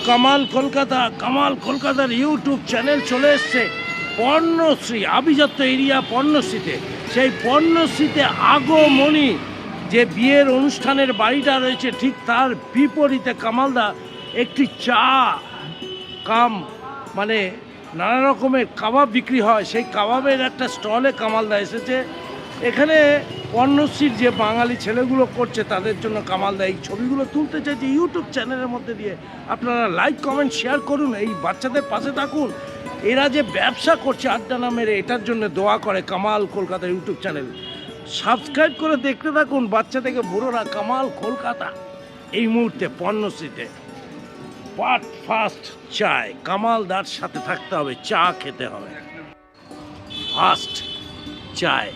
কামাল কলকাতার YouTube channel চলে এসছে পর্ণশ্রী আভিজাত্য এরিয়া পর্ণশ্রীতে। সেই পর্ণশ্রীতে আগমনী যে বিয়ের অনুষ্ঠানের বাড়িটা রয়েছে ঠিক তার বিপরীতে কামালদা একটি চা মানে নানা রকমের কাবাব বিক্রি হয়, সেই কাবাবের একটা স্টলে কামালদা এসেছে। এখানে পর্ণশ্রীর যে বাঙালি ছেলেগুলো করছে তাদের জন্য কামালদা এই ছবিগুলো তুলতে চাইছে ইউটিউব চ্যানেলের মধ্যে দিয়ে। আপনারা লাইক কমেন্ট শেয়ার করুন, এই বাচ্চাদের পাশে থাকুন। এরা যে ব্যবসা করছে আড্ডা না মেরে, এটার জন্য দোয়া করে Kamal Kolkata YouTube channel. Subscribe করে দেখতে থাকুন, বাচ্চা থেকে বুড়োরা। কামাল কলকাতা এই মুহূর্তে পর্ণশ্রীতে পাট ফাস্ট চায়। কামালদার সাথে থাকতে হবে, চা খেতে হবে, ফাস্ট চায়।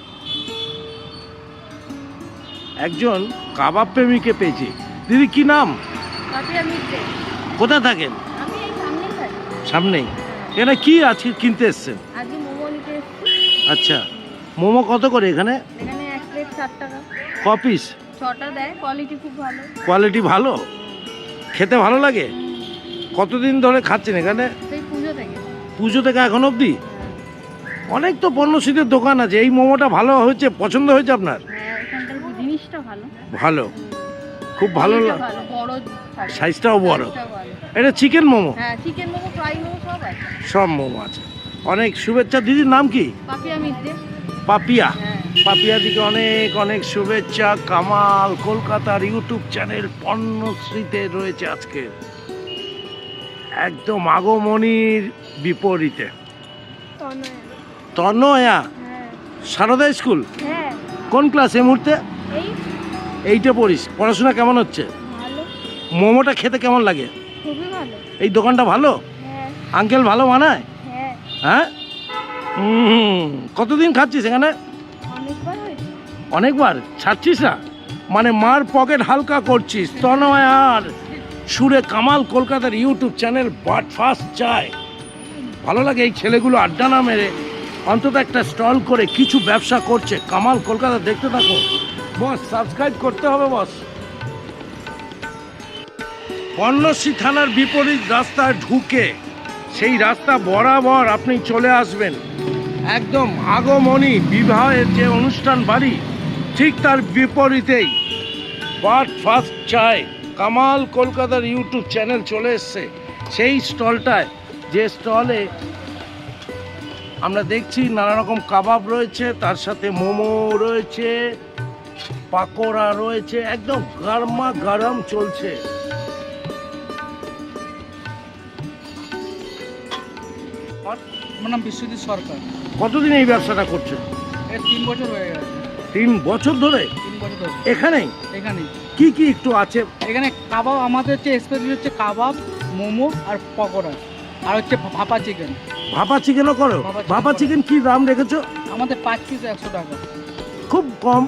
একজন কাবাব প্রেমীকে পেয়েছি। দিদি কি নাম? কোথায় থাকেন? সামনেই। এখানে কি আজকে কিনতে এসছেন? আচ্ছা, মোমো কত করে এখানে? ক পিস? 6টা দেয়, কোয়ালিটি খুব ভালো। কোয়ালিটি ভালো, খেতে ভালো লাগে। কতদিন ধরে খাচ্ছেন এখানে? সেই পুজো থেকে এখন অবধি? অনেক তো পর্ণশ্রীতে দোকান আছে, এই মোমোটা ভালো হয়েছে, পছন্দ হয়েছে আপনার? জিনিসটা ভালো, ভালো, খুব ভালো। বড় সাইজটাও বড়। এটা চিকেন মোমো? হ্যাঁ, চিকেন মোমো, ফ্রাই মোমো সব আছে। সব মোমো আছে। অনেক শুভেচ্ছা। দিদির নাম কি? পাপিয়া মিত্রে। পাপিয়া। হ্যাঁ। পাপিয়া দিকে অনেক অনেক শুভেচ্ছা। কামাল কলকাতার ইউটিউব চ্যানেল পর্ণশ্রীতে রয়েছে আজকে একদম আগমনীর বিপরীতে। তনয়া সারদা স্কুল? হ্যাঁ। কোন ক্লাস এই মুহূর্তে? এইটা পড়িস। পড়াশোনা কেমন হচ্ছে? ভালো। মোমোটা খেতে কেমন লাগে? খুবই ভালো। এই দোকানটা ভালো? হ্যাঁ। আঙ্কেল ভালো বানায়? হ্যাঁ। হ্যাঁ। কতদিন খাচ্ছিস এখানে? অনেকবার হয়েছে। অনেকবার? ছাড়ছিস না মানে? মার পকেট হালকা করছিস। তনয়ার সুরে কামাল কলকাতার ইউটিউব চ্যানেল বাট ফাস্ট চায়। ভালো লাগে এই ছেলেগুলো আড্ডা না মেরে অন্তত একটা স্টল করে কিছু ব্যবসা করছে। কামাল কলকাতা দেখতে থাকো বস, সাবস্ক্রাইব করতে হবে বস। পর্ণশ্রী থানার বিপরীত রাস্তায় ঢুকে সেই রাস্তা বরাবর আপনি চলে আসবেন একদম আগমনী বিবাহের যে অনুষ্ঠান বাড়ি ঠিক তার বিপরীতেই বাট ফাস্ট চায়। কামাল কলকাতার ইউটিউব চ্যানেল চলে এসছে সেই স্টলটায়, যে স্টলে আমরা দেখছি নানা রকম কাবাব রয়েছে, তার সাথে মোমো রয়েছে, পাকোড়া রয়েছে, একদম গরমা গরম চলছে। আমার নাম বিশ্বজিৎ সরকার। কতদিন এই ব্যবসাটা করছেন? 3 বছর হয়ে গেছে। 3 বছর ধরে? 3 বছর ধরে এখানেই? এখানেই। কি কি একটু আছে এখানে? কাবাব আমাদের হচ্ছে স্পেশাল হচ্ছে কাবাব, মোমো আর পকোড়া, আর হচ্ছে ভাপা চিকেন। ভাপা চিকেনও করো? ভাপা চিকেন কি দাম রেখেছো? আমাদের 5 পিস 100 টাকা, খুব কম।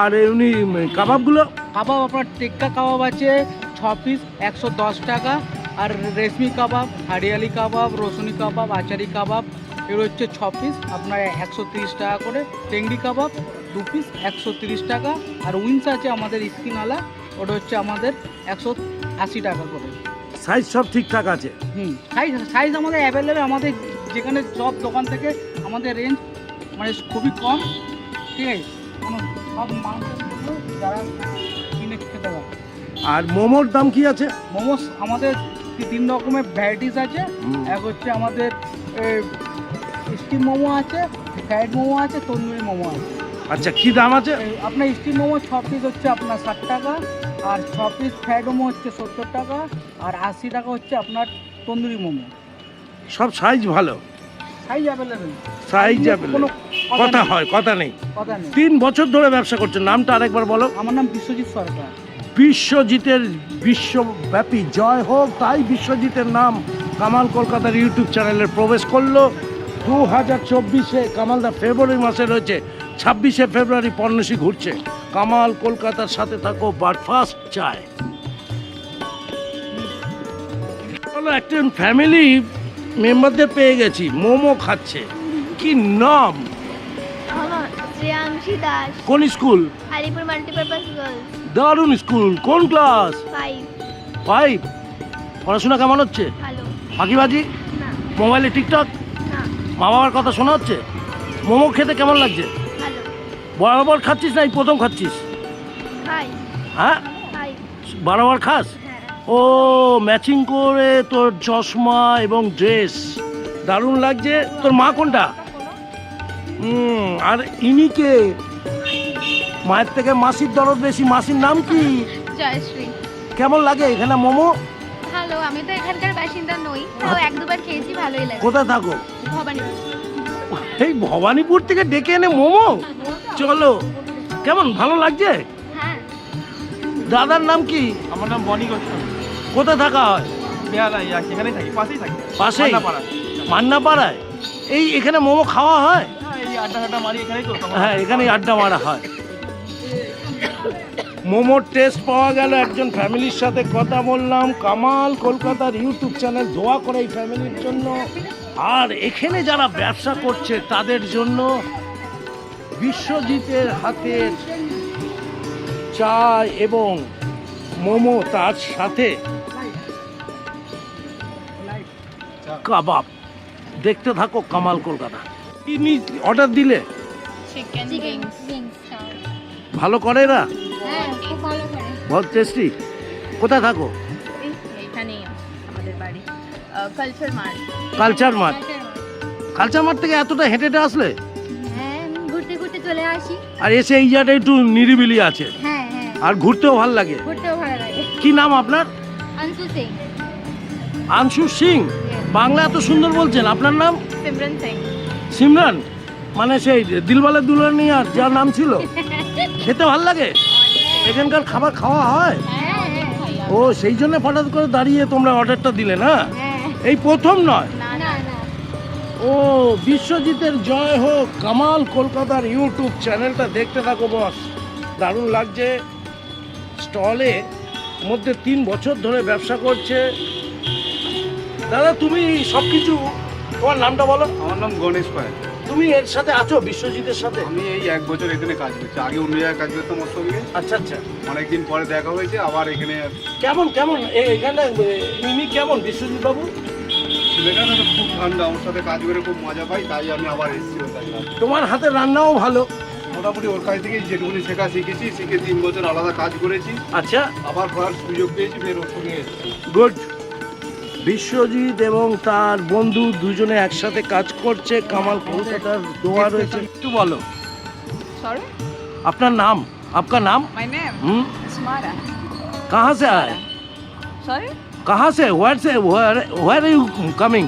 আর এমনি কাবাবগুলো? কাবাব আপনার টিক্কা কাবাব আছে 6 পিস 110 টাকা, আর রেশমি কাবাব, হারিয়ালি কাবাব, রসুনি কাবাব, আচারি কাবাব এগুলো হচ্ছে 6 পিস আপনার 130 টাকা করে। টেংরি কাবাব 2 পিস 130 টাকা, আর উইংস আছে আমাদের স্কিনওয়ালা, ওটা হচ্ছে আমাদের 180 টাকা করে। সাইজ সব ঠিকঠাক আছে? সাইজ আমাদের অ্যাভেলেবেল। আমাদের যেখানে সব দোকান থেকে আমাদের রেঞ্জ মানে খুবই কম, ঠিক আছে? সব মানুষের যারা কিনে খেতে পারে। আর মোমোর দাম কি আছে? মোমোস আমাদের 3 রকমের ভ্যারাইটিস আছে। এক হচ্ছে আমাদের স্টিম মোমো আছে, ফ্রাইড মোমো আছে, তন্দুরি মোমো আছে। আচ্ছা, কি দাম আছে? আপনার স্টিম মোমো 6 পিস হচ্ছে আপনার 60 টাকা, আর 6 পিস ফ্রাইড মোমো হচ্ছে 70 টাকা, আর 80 টাকা হচ্ছে আপনার তন্দুরি মোমো। সব সাইজ ভালো? Size available. সাইজ অ্যাভেলেবেল, কথা হয়, কথা নেই। 3 বছর ধরে ব্যবসা করছেন। নামটা আরেকবার বলো। আমার নাম বিশ্বজিৎ সরকার। বিশ্বজিতের বিশ্বব্যাপী জয় হোক। তাই বিশ্বজিতের নাম কামাল কলকাতার ইউটিউব চ্যানেলে প্রবেশ করলো 2024-এ। কামালদা ফেব্রুয়ারি মাসে রয়েছে, 26শে ফেব্রুয়ারি পর্ণশ্রী ঘুরছে। কামাল কলকাতার সাথে থাকো, বাট ফাস্ট চায়। একজন ফ্যামিলি মেম্বারদের পেয়ে গেছি, মোমো খাচ্ছে। কি নাম? শ্রেয়াংশী দাস। কোন স্কুল? Alipur multipurpose girls. দারুণ স্কুল। কোন ক্লাস? 5। 5? পড়াশোনা কেমন হচ্ছে? ভালো। ফাঁকিবাজি? না। মোবাইলে টিকটক? না। মা বাবার কথা শোনা হচ্ছে? মোমো খেতে কেমন লাগছে? ভালো। বরাবর খাচ্ছিস না এই প্রথম খাচ্ছিস? খাই। হ্যাঁ, খাই। বরাবর খাস? হ্যাঁ। ও ম্যাচিং করে তোর চশমা এবং ড্রেস দারুণ লাগছে। তোর মা কোনটা? আর ইনিকে মায়ের থেকে মাসির দরদ বেশি। মাসির নাম কি? জয়শ্রী। কেমন লাগে এখানে মোমো? ভালো। আমি তো এখানকার বাসিন্দা নই, তাও এক দুবার খেয়েছি, ভালোই লাগে। কোথায় থাকো? ভবানী। এই ভবানীপুর থেকে ডেকে এনে মোমো? চলো, কেমন ভালো লাগছে? হ্যাঁ। দাদার নাম কি? আমার নাম বনি গোস্বামী। কোথায় থাকা হয়? বেহালাই সেখানেই থাকি, পাশেই থাকি। পাশেই? মান্নাপাড়া। মান্নাপাড়ায়? এই এখানে মোমো খাওয়া হয়? হ্যাঁ, এই আড্ডা মারি এখানেই তো। হ্যাঁ, এখানেই আড্ডা মারা হয়। মোমোর টেস্ট পাওয়া গেল, একজন ফ্যামিলির সাথে কথা বললাম। কামাল কলকাতার ইউটিউব চ্যানেল, দোয়া করে এই ফ্যামিলির জন্য। আর এখানে যারা ব্যবসা করছে তাদের জন্য বিশ্বজিতের হাতের চা এবং মোমো, তার সাথে কাবাব। দেখতে থাকো কামাল কলকাতা। কি অর্ডার দিলে? Chicken wings. ভালো করে এরা? হ্যাঁ, খুব ভালো করে। বহুত টেস্টি। কোথায় থাকো? এখানেই আমাদের বাড়ি, culture mart. Culture mart? Culture mart থেকে এতটা হেঁটে হেঁটে আসলে? হ্যাঁ, ঘুরতে ঘুরতে চলে আসি। আর এসে এই জায়গাটা একটু নিরিবিলি আছে, হ্যাঁ হ্যাঁ, আর ঘুরতেও ভালো লাগে। ঘুরতেও ভালো লাগে। কি নাম আপনার? अंशु सिंह। আনসু সিং। বাংলা এত সুন্দর বলছেন। আপনার নাম? सिमरन सिंह। সিমরান, মানে সেই দিলওয়ালে দুলহানিয়ার যার নাম ছিল। খেতে ভালো লাগে? এখানকার খাবার খাওয়া হয়? হ্যাঁ ও, সেই জন্য হঠাৎ করে দাঁড়িয়ে তোমরা অর্ডারটা দিলে না? হ্যাঁ। এই প্রথম নয়। না না না। ও, বিশ্বজিতের জয় হোক। কামাল কলকাতার ইউটিউব চ্যানেলটা দেখতে থাকো বস, দারুণ লাগছে। স্টলে মধ্যে 3 বছর ধরে ব্যবসা করছে। দাদা, তুমি সব কিছু, তোমার নামটা বলো। আমার নাম গণেশ পায়। তুমি এর সাথে আছো, বিশ্বজিতের সাথে? আমি এই 1 বছর এখানে কাজ করছি। আগে অন্য জায়গায় কাজ করতাম ওর সঙ্গে। আচ্ছা আচ্ছা। অনেকদিন পরে দেখা হয়েছে, আবার এখানে। কেমন কেমন এখানে ইনি কেমন বিশ্বজিৎ বাবু? ছেলেটা তো খুব ঠান্ডা, ওর সাথে কাজ করে খুব মজা পাই, তাই আমি আবার এসেছি ওর কাছে। তোমার হাতের রান্নাও ভালো। মোটামুটি ওর কাছ থেকে যেটুকুনি শেখা শিখেছি, শিখে 3 বছর আলাদা কাজ করেছি। আচ্ছা, আবার করার সুযোগ পেয়েছি, ফের ওর সঙ্গে এসেছি। গুড। বিশ্বজিৎ এবং তার বন্ধু দুজনে একসাথে কাজ করছে। কামাল কলকাতার দোয়া রয়েছে। একটু বলো Sorry, আপনার নাম, आपका नाम? my name Smara. कहाँ से आए? Sorry, कहाँ से? Where are you coming?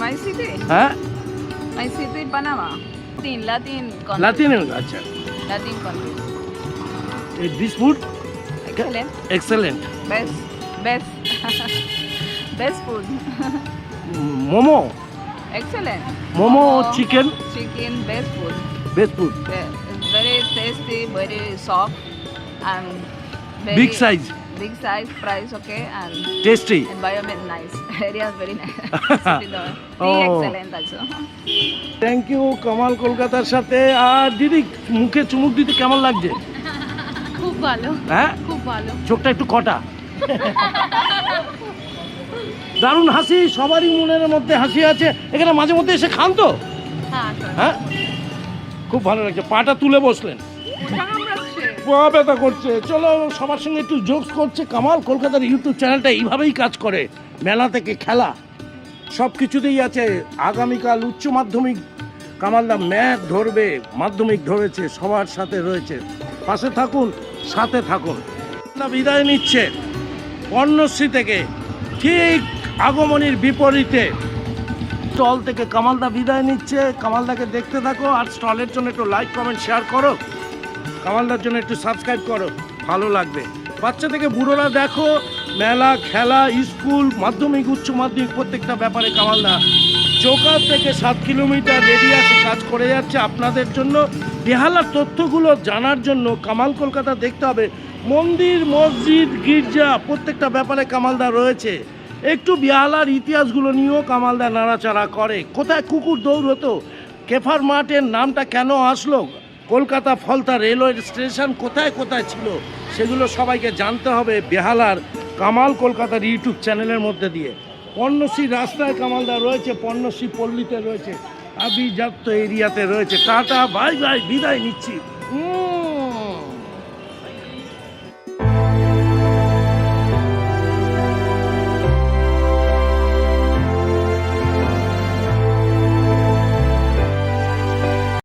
my city, हैं? my city Panama. Latin country. लातीन? अच्छा। Latin country. This food Excellent. excellent. Best best food. Momo, Excellent. momo, chicken, Chicken, best food. best food. It's very tasty, very soft, and very Big size, Big size, price okay, and tasty. environment nice. Area is very nice. City though. Oh. Excellent also. Thank you কামাল কলকাতার সাথে। আর দিদি, মুখে চুমুক দিতে কেমন লাগছে? খুব ভালো, হ্যাঁ, খুব ভালো। চোখটা একটু কটা। দারুণ হাসি, সবারই মনের মধ্যে হাসি আছে। এখানে মাঝে মধ্যে এসে খান তো? হ্যাঁ, হ্যাঁ, খুব ভালো লাগছে। পাটা তুলে বসলেন, পা ব্যথা করছে। চলো, সবার সঙ্গে একটু জোকস করছে। কামাল কলকাতার ইউটিউব চ্যানেলটা এইভাবেই কাজ করে। মেলা থেকে খেলা সব কিছুতেই আছে। আগামীকাল উচ্চ মাধ্যমিক, কামালদা ম্যাথ ধরবে, মাধ্যমিক ধরেছে, সবার সাথে রয়েছে। পাশে থাকুন, সাথে থাকুন। বিদায় নিচ্ছে পর্ণশ্রী থেকে, ঠিক আগমনীর বিপরীতে স্টল থেকে কামালদা বিদায় নিচ্ছে। কামালদাকে দেখতে থাকো, আর স্টলের জন্য একটু লাইক কমেন্ট শেয়ার করো, কামালদার জন্য একটু সাবস্ক্রাইব করো, ভালো লাগবে। বাচ্চা থেকে বুড়োরা দেখো, মেলা, খেলা, স্কুল, মাধ্যমিক, উচ্চ মাধ্যমিক, প্রত্যেকটা ব্যাপারে কামালদা চৌকার থেকে 7 কিলোমিটার রেডিয়াসে কাজ করে যাচ্ছে আপনাদের জন্য। বেহালার তথ্যগুলো জানার জন্য কামাল কলকাতা দেখতে হবে। মন্দির, মসজিদ, গির্জা, প্রত্যেকটা ব্যাপারে কামালদা রয়েছে। একটু বেহালার ইতিহাসগুলো নিয়েও কামালদা নাড়াচাড়া করে। কোথায় কুকুর দৌড় হতো, কেফার মাঠের নামটা কেন আসলো, কলকাতা ফলতা রেলওয়ে স্টেশন কোথায় কোথায় ছিল, সেগুলো সবাইকে জানতে হবে। বেহালার কামাল কলকাতার ইউটিউব চ্যানেলের মধ্যে দিয়ে। পর্ণশ্রী রাস্তায় কামালদা রয়েছে, পর্ণশ্রী পল্লীতে রয়েছে, আভিজাত্য এরিয়াতে রয়েছে। টাটা, বাই বাই, বিদায় নিচ্ছি।